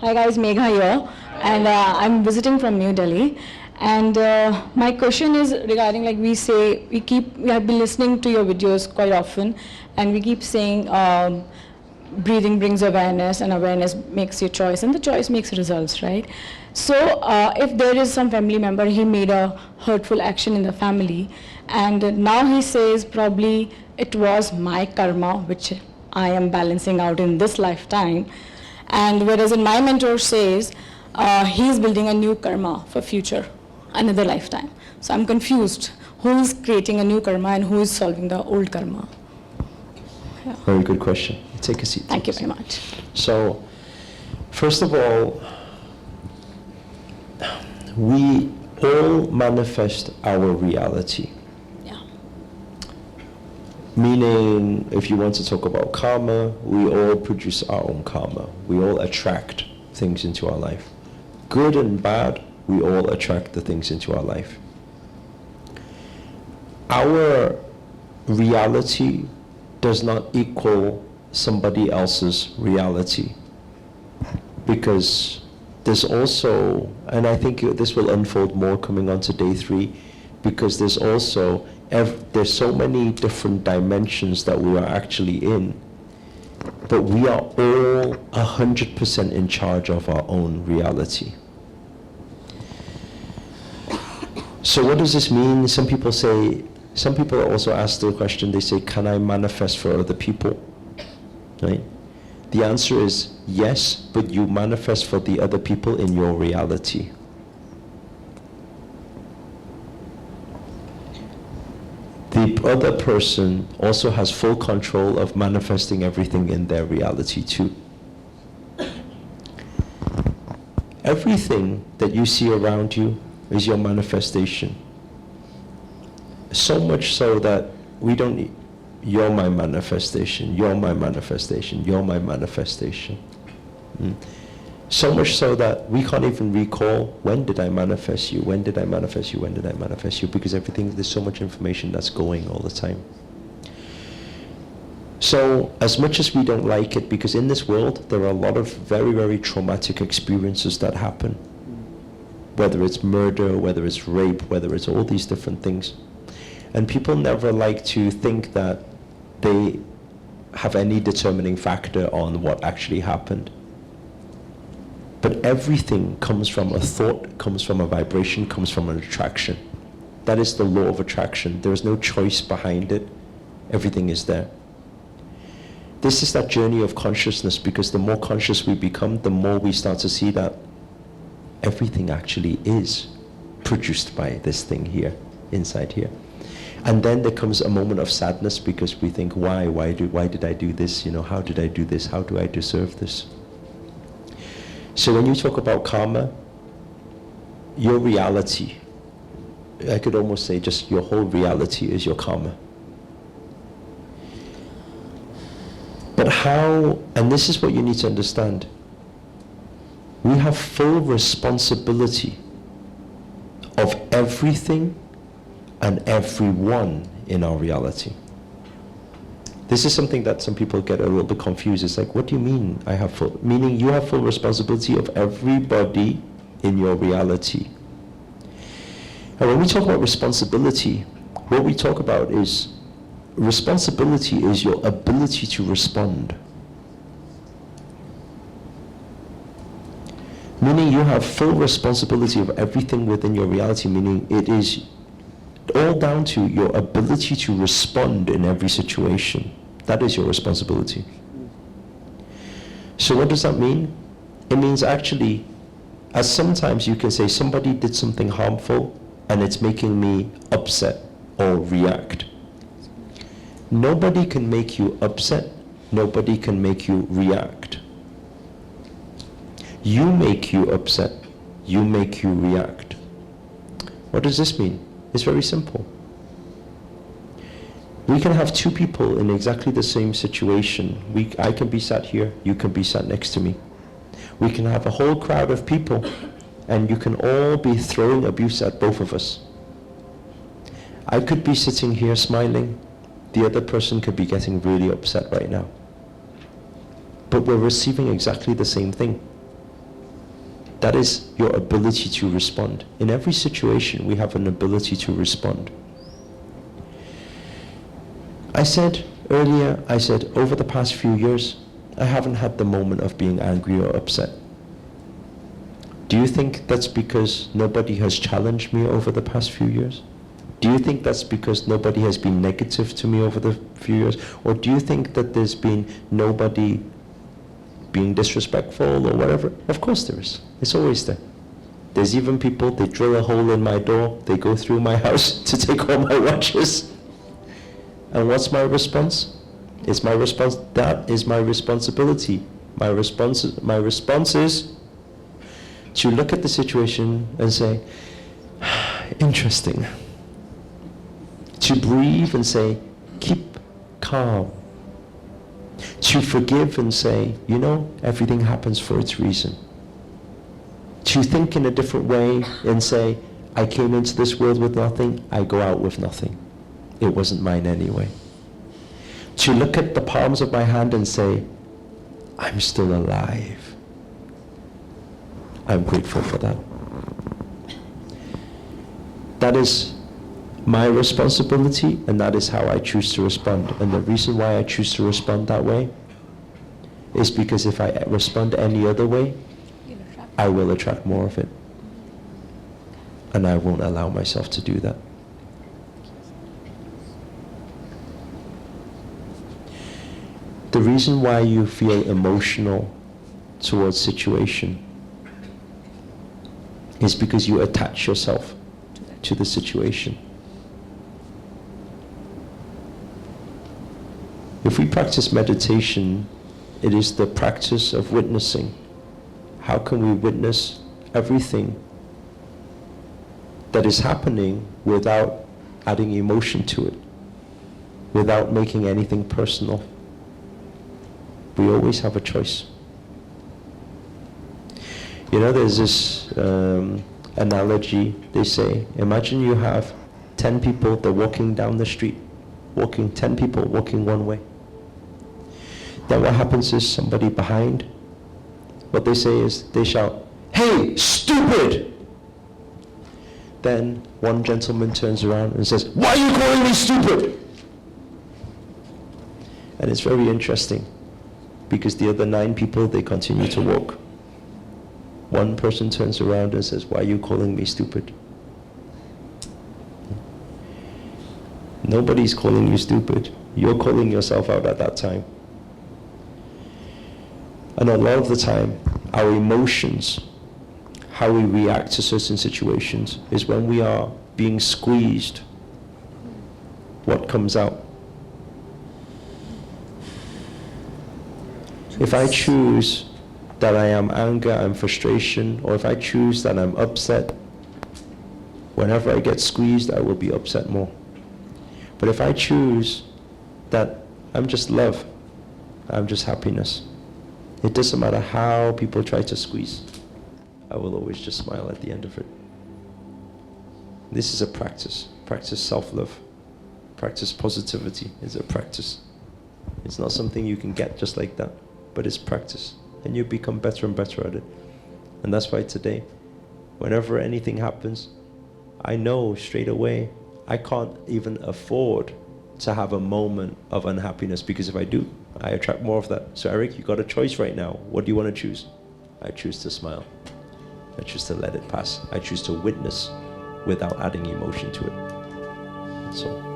Hi guys, Megha here, and I'm visiting from New Delhi. And my question is regarding, like we have been listening to your videos quite often, and we keep saying breathing brings awareness, and awareness makes your choice, and the choice makes results, right? So if there is some family member, he made a hurtful action in the family, and now he says probably it was my karma, which I am balancing out in this lifetime. And whereas in my mentor says, he's building a new karma for future, another lifetime. So I'm confused. Who is creating a new karma and who is solving the old karma? Yeah. Very good question. Take a seat. Thank you very much. So, first of all, we all manifest our reality. Yeah. Meaning, if you want to talk about karma, we all produce our own karma. We all attract things into our life. Good and bad, we all attract the things into our life. Our reality does not equal somebody else's reality. Because there's also, and I think this will unfold more coming on to day 3, because there's also, there's so many different dimensions that we are actually in, but we are all 100% in charge of our own reality. So what does this mean? Some people also ask the question, they say, can I manifest for other people? Right? The answer is yes, but you manifest for the other people in your reality. The other person also has full control of manifesting everything in their reality too. Everything that you see around you is your manifestation. So much so that we don't need, you're my manifestation, you're my manifestation, you're my manifestation. So much so that we can't even recall, when did I manifest you, when did I manifest you, when did I manifest you, because there's so much information that's going all the time. So as much as we don't like it, because in this world there are a lot of very, very traumatic experiences that happen, whether it's murder, whether it's rape, whether it's all these different things. And people never like to think that they have any determining factor on what actually happened. But everything comes from a thought, comes from a vibration, comes from an attraction. That is the law of attraction. There is no choice behind it. Everything is there. This is that journey of consciousness, because the more conscious we become, the more we start to see that everything actually is produced by this thing here, inside here. And then there comes a moment of sadness, because we think, why did I do this? You know, how did I do this? How do I deserve this? So when you talk about karma, your reality, I could almost say just your whole reality is your karma. But how, and this is what you need to understand, we have full responsibility of everything and everyone in our reality. This is something that some people get a little bit confused. It's like, what do you mean I have full? Meaning you have full responsibility of everybody in your reality. And when we talk about responsibility, what we talk about is, responsibility is your ability to respond. Meaning you have full responsibility of everything within your reality, meaning it is all down to your ability to respond in every situation. That is your responsibility. So what does that mean? It means actually, as sometimes you can say somebody did something harmful and it's making me upset or react. Nobody can make you upset. Nobody can make you react. You make you upset. You make you react. What does this mean? It's very simple. We can have two people in exactly the same situation. I can be sat here, you can be sat next to me. We can have a whole crowd of people, and you can all be throwing abuse at both of us. I could be sitting here smiling, the other person could be getting really upset right now. But we're receiving exactly the same thing. That is your ability to respond. In every situation, we have an ability to respond. I said earlier, over the past few years, I haven't had the moment of being angry or upset. Do you think that's because nobody has challenged me over the past few years? Do you think that's because nobody has been negative to me over the few years? Or do you think that there's been nobody being disrespectful or whatever? Of course there is. It's always there. There's even people, they drill a hole in my door, they go through my house to take all my watches. And what's my response? That is my responsibility. My response is to look at the situation and say, interesting. To breathe and say, keep calm. To forgive and say, everything happens for its reason. To think in a different way and say, I came into this world with nothing, I go out with nothing. It wasn't mine anyway. To look at the palms of my hand and say, I'm still alive. I'm grateful for that. That is my responsibility, and that is how I choose to respond. And the reason why I choose to respond that way is because if I respond any other way, I will attract more of it. And I won't allow myself to do that. The reason why you feel emotional towards situation is because you attach yourself to the situation. If we practice meditation, it is the practice of witnessing. How can we witness everything that is happening without adding emotion to it, without making anything personal? We always have a choice. There's this analogy, they say, imagine you have 10 people, they're walking down the street, 10 people walking one way. Then what happens is somebody behind, what they say is, they shout, "Hey, stupid!" Then one gentleman turns around and says, "Why are you calling me stupid?" And it's very interesting, because the other 9 people, they continue to walk. One person turns around and says, "Why are you calling me stupid?" Nobody's calling you stupid. You're calling yourself out at that time. And a lot of the time, our emotions, how we react to certain situations, is when we are being squeezed, what comes out. If I choose that I am anger, I'm frustration, or if I choose that I'm upset, whenever I get squeezed, I will be upset more. But if I choose that I'm just love, I'm just happiness, it doesn't matter how people try to squeeze, I will always just smile at the end of it. This is a practice. Practice self-love. Practice positivity is a practice. It's not something you can get just like that, but it's practice. And you become better and better at it. And that's why today, whenever anything happens, I know straight away I can't even afford to have a moment of unhappiness, because if I do, I attract more of that. So Eric, you got a choice right now. What do you want to choose? I choose to smile. I choose to let it pass. I choose to witness without adding emotion to it. So.